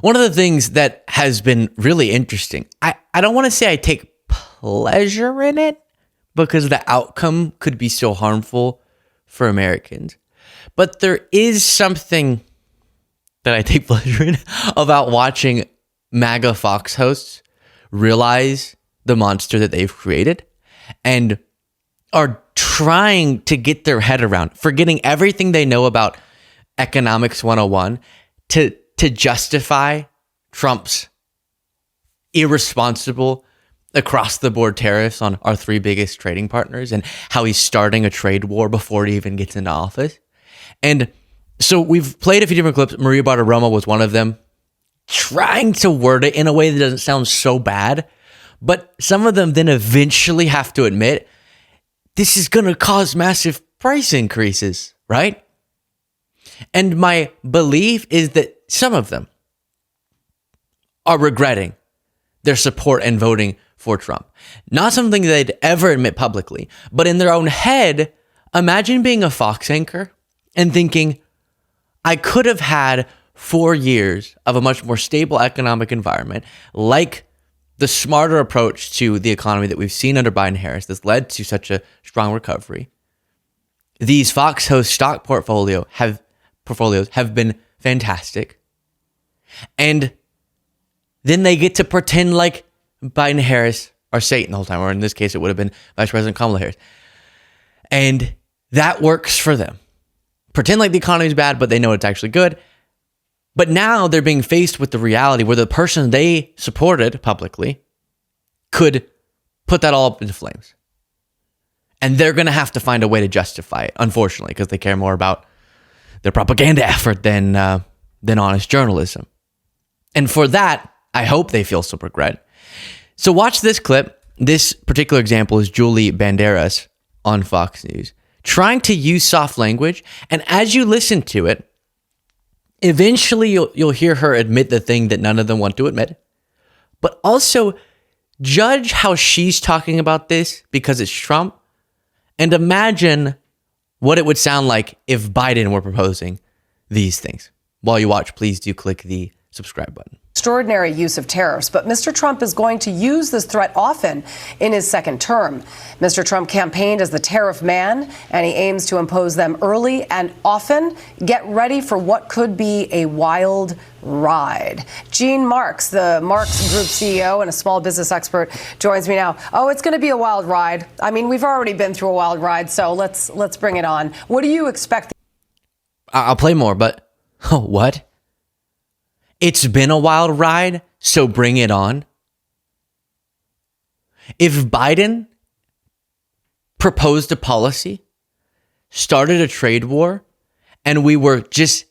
One of the things that has been really interesting, I don't want to say I take pleasure in it because the outcome could be so harmful for Americans, but there is something that I take pleasure in about watching MAGA Fox hosts realize the monster that they've created and are trying to get their head around, forgetting everything they know about economics 101 to justify Trump's irresponsible across the board tariffs on our three biggest trading partners and how he's starting a trade war before he even gets into office. And so we've played a few different clips. Maria Bartiromo was one of them, trying to word it in a way that doesn't sound so bad. But some of them then eventually have to admit this is going to cause massive price increases, right? And my belief is that some of them are regretting their support and voting for Trump. Not something they'd ever admit publicly, but in their own head, imagine being a Fox anchor and thinking, I could have had 4 years of a much more stable economic environment, like the smarter approach to the economy that we've seen under Biden-Harris that's led to such a strong recovery. These Fox host stock portfolios have been fantastic. And then they get to pretend like Biden and Harris are Satan the whole time, or in this case, it would have been Vice President Kamala Harris. And that works for them. Pretend like the economy is bad, but they know it's actually good. But now they're being faced with the reality where the person they supported publicly could put that all up into flames. And they're going to have to find a way to justify it, unfortunately, because they care more about their propaganda effort than honest journalism. And for that, I hope they feel some regret. So watch this clip. This particular example is Julie Banderas on Fox News, trying to use soft language. And as you listen to it, eventually you'll hear her admit the thing that none of them want to admit. But also judge how she's talking about this because it's Trump. And imagine what it would sound like if Biden were proposing these things. While you watch, please do click the subscribe button. Extraordinary use of tariffs, but Mr. Trump is going to use this threat often in his second term. Mr. Trump campaigned as the tariff man, and he aims to impose them early and often. Get ready for what could be a wild ride. Gene Marks, the Marks Group CEO and a small business expert, joins me now. Oh, it's going to be a wild ride. I mean, we've already been through a wild ride, so let's bring it on. What do you expect? I'll play more, but what? It's been a wild ride, so bring it on. If Biden proposed a policy, started a trade war, and we were just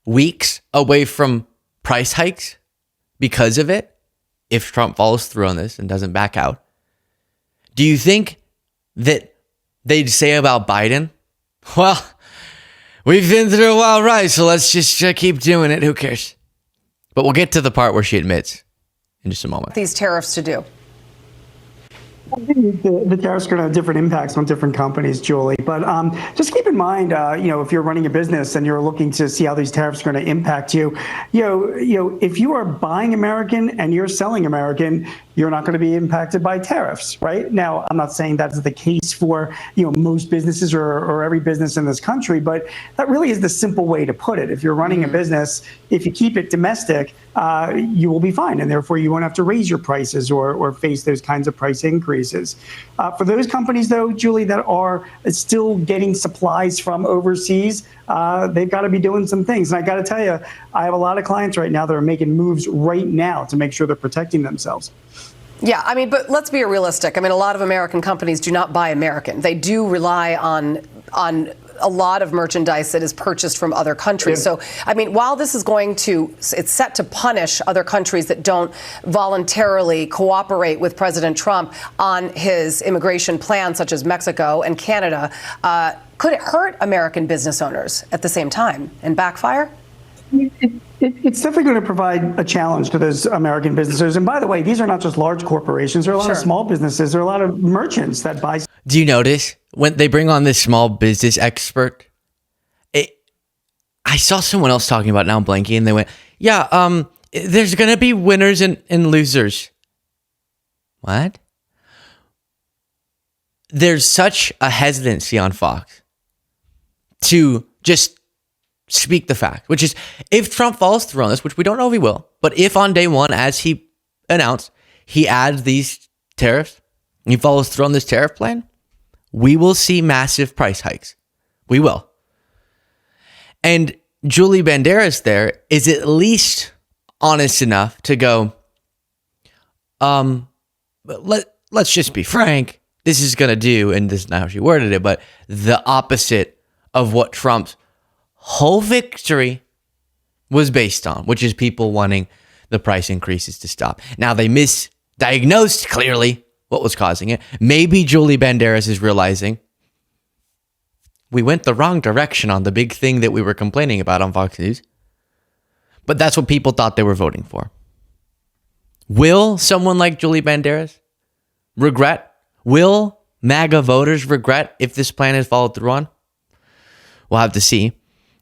weeks away from price hikes because of it, if Trump follows through on this and doesn't back out, do you think that they'd say about Biden, well, we've been through a wild ride, so let's just keep doing it. Who cares? But we'll get to the part where she admits in just a moment. These tariffs to do. I think the tariffs are going to have different impacts on different companies, Julie. But just keep in mind, if you're running a business and you're looking to see how these tariffs are going to impact you, if you are buying American and you're selling American, you're not going to be impacted by tariffs, right? Now, I'm not saying that's the case for most businesses or every business in this country, but that really is the simple way to put it. If you're running a business, if you keep it domestic, you will be fine, and therefore you won't have to raise your prices or face those kinds of price increases. For those companies, though, Julie, that are still getting supplies from overseas, they've got to be doing some things. And I got to tell you, I have a lot of clients right now that are making moves right now to make sure they're protecting themselves. Yeah, I mean, but let's be realistic. I mean, a lot of American companies do not buy American. They do rely on a lot of merchandise that is purchased from other countries. Yeah. So, I mean, while this is it's set to punish other countries that don't voluntarily cooperate with President Trump on his immigration plan, such as Mexico and Canada, could it hurt American business owners at the same time and backfire? It's definitely going to provide a challenge to those American businesses. And by the way, these are not just large corporations. There are a lot of small businesses. There are a lot of merchants that buy. Do you notice when they bring on this small business expert? I saw someone else talking about it, now I'm blanking, and they went, there's going to be winners and losers. What? There's such a hesitancy on Fox to just speak the fact, which is if Trump follows through on this, which we don't know if he will, but if on day one, as he announced, he adds these tariffs, and he follows through on this tariff plan, we will see massive price hikes. We will. And Julie Banderas there is at least honest enough to go, let's just be frank, this is going to do, and this is not how she worded it, but the opposite of what Trump's whole victory was based on, which is people wanting the price increases to stop. Now, they misdiagnosed clearly what was causing it. Maybe Julie Banderas is realizing we went the wrong direction on the big thing that we were complaining about on Fox News. But that's what people thought they were voting for. Will someone like Julie Banderas regret? Will MAGA voters regret if this plan is followed through on? We'll have to see.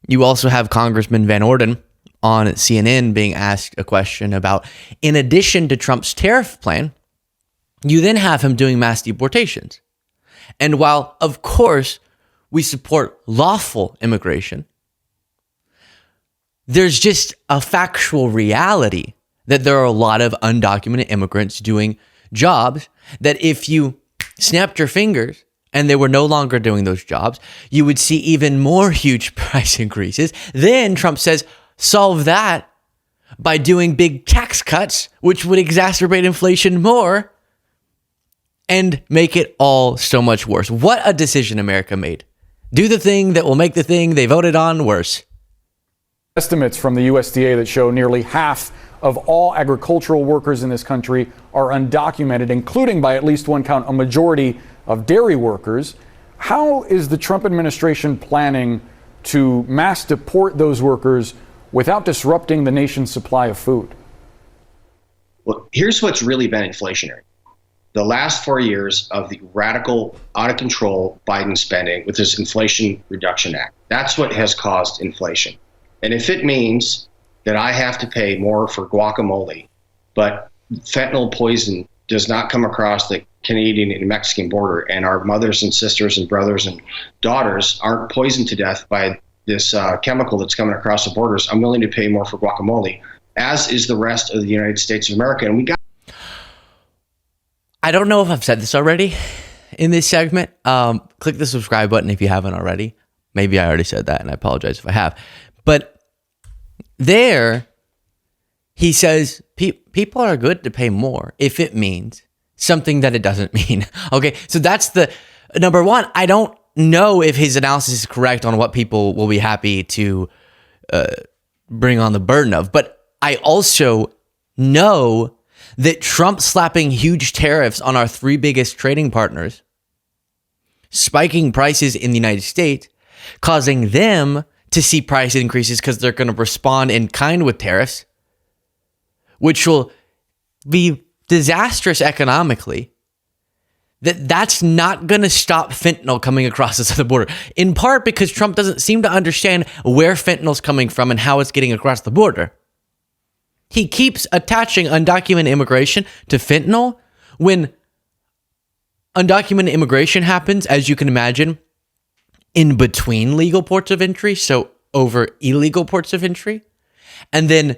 You also have Congressman Van Orden on CNN being asked a question about, in addition to Trump's tariff plan, you then have him doing mass deportations. And while, of course, we support lawful immigration, there's just a factual reality that there are a lot of undocumented immigrants doing jobs that if you snapped your fingers and they were no longer doing those jobs, you would see even more huge price increases. Then Trump says, solve that by doing big tax cuts, which would exacerbate inflation more and make it all so much worse. What a decision America made. Do the thing that will make the thing they voted on worse. Estimates from the USDA that show nearly half of all agricultural workers in this country are undocumented, including by at least one count, a majority of dairy workers. How is the Trump administration planning to mass deport those workers without disrupting the nation's supply of food? Well, here's what's really been inflationary. The last 4 years of the radical, out of control Biden spending with this Inflation Reduction Act. That's what has caused inflation. And if it means that I have to pay more for guacamole, but fentanyl poison does not come across the Canadian and Mexican border, and our mothers and sisters and brothers and daughters aren't poisoned to death by this chemical that's coming across the borders, I'm willing to pay more for guacamole, as is the rest of the United States of America. And I don't know if I've said this already in this segment. Click the subscribe button if you haven't already. Maybe I already said that, and I apologize if I have. But there, he says people are good to pay more if it means something that it doesn't mean. Okay, so that's the number one. I don't know if his analysis is correct on what people will be happy to bring on the burden of. But I also know that Trump slapping huge tariffs on our three biggest trading partners, spiking prices in the United States, causing them to see price increases because they're going to respond in kind with tariffs, which will be disastrous economically, that's not going to stop fentanyl coming across the southern border, in part because Trump doesn't seem to understand where fentanyl's coming from and how it's getting across the border. He keeps attaching undocumented immigration to fentanyl when undocumented immigration happens, as you can imagine, in between legal ports of entry, so over illegal ports of entry. And then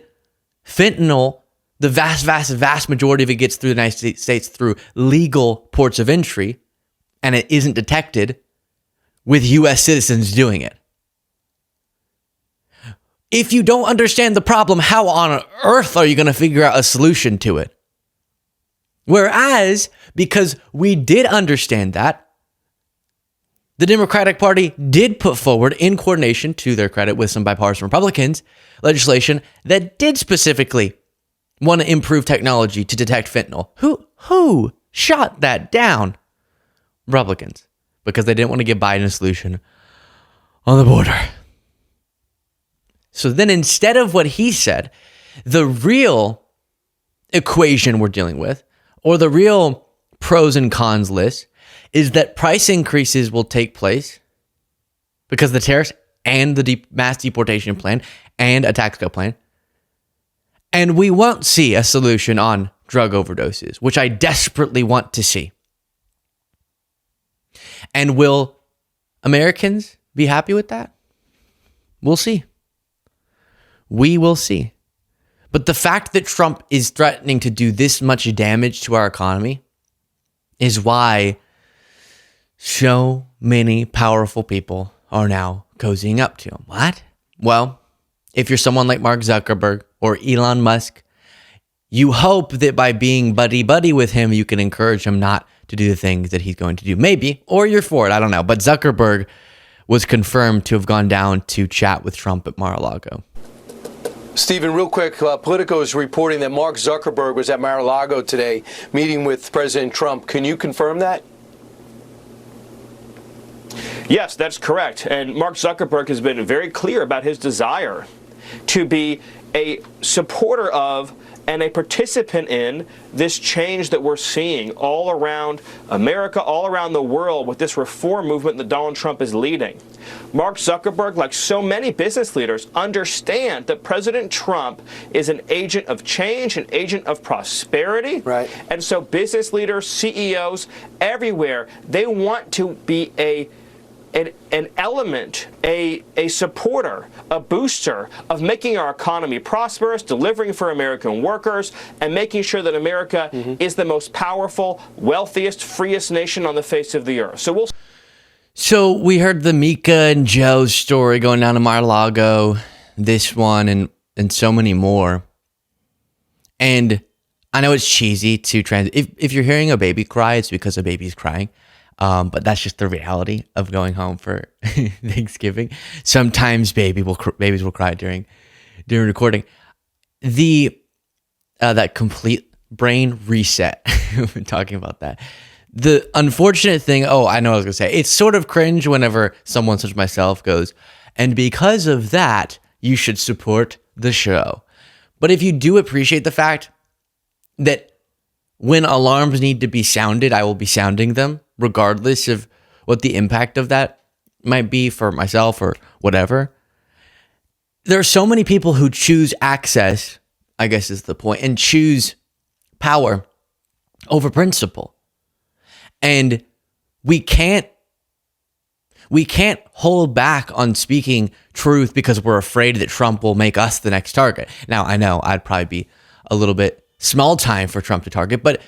fentanyl, the vast majority of it gets through the United States through legal ports of entry, and it isn't detected with U.S. citizens doing it. If you don't understand the problem, how on earth are you going to figure out a solution to it? Whereas, because we did understand that, the Democratic Party did put forward, in coordination, to their credit, with some bipartisan Republicans, legislation that did specifically want to improve technology to detect fentanyl. Who shot that down? Republicans, because they didn't want to give Biden a solution on the border. So then, instead of what he said, the real equation we're dealing with, or the real pros and cons list, is that price increases will take place because the tariffs and the mass deportation plan and a tax cut plan, And we won't see a solution on drug overdoses, which I desperately want to see. And will Americans be happy with that? We'll see. We will see. But the fact that Trump is threatening to do this much damage to our economy is why so many powerful people are now cozying up to him. What? Well, if you're someone like Mark Zuckerberg or Elon Musk, you hope that by being buddy-buddy with him, you can encourage him not to do the things that he's going to do. Maybe, or you're for it, I don't know. But Zuckerberg was confirmed to have gone down to chat with Trump at Mar-a-Lago. Stephen, real quick, Politico is reporting that Mark Zuckerberg was at Mar-a-Lago today meeting with President Trump. Can you confirm that? Yes, that's correct. And Mark Zuckerberg has been very clear about his desire to be a supporter of and a participant in this change that we're seeing all around America, all around the world with this reform movement that Donald Trump is leading. Mark Zuckerberg, like so many business leaders, understand that President Trump is an agent of change, an agent of prosperity. Right. And so business leaders, CEOs, everywhere, they want to be an element, a supporter, a booster of making our economy prosperous, delivering for American workers, and making sure that America is the most powerful, wealthiest, freest nation on the face of the earth. So we heard the Mika and Joe story going down to Mar-a-Lago, this one, and so many more. And I know it's cheesy to if you're hearing a baby cry, it's because a baby's crying. But that's just the reality of going home for Thanksgiving. Sometimes babies will cry during recording. That complete brain reset. We've been talking about that. The unfortunate thing. Oh, I know what I was gonna say. It's sort of cringe whenever someone such as myself goes, and because of that, you should support the show. But if you do appreciate the fact that when alarms need to be sounded, I will be sounding them, regardless of what the impact of that might be for myself or whatever. There are so many people who choose access, I guess is the point, and choose power over principle. And we can't hold back on speaking truth because we're afraid that Trump will make us the next target. Now, I know I'd probably be a little bit small time for Trump to target, but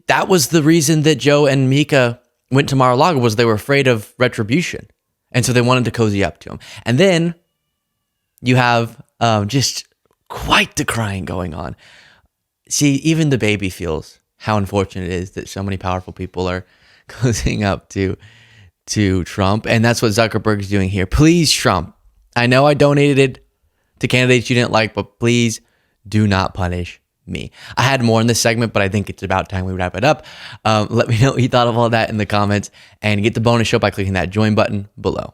that was the reason that Joe and Mika went to Mar-a-Lago, was they were afraid of retribution. And so they wanted to cozy up to him. And then you have just quite the crying going on. See, even the baby feels how unfortunate it is that so many powerful people are cozying up to Trump. And that's what Zuckerberg's doing here. Please, Trump, I know I donated to candidates you didn't like, but please do not punish me. I had more in this segment, but I think it's about time we wrap it up. Let me know what you thought of all that in the comments, and get the bonus show by clicking that join button below.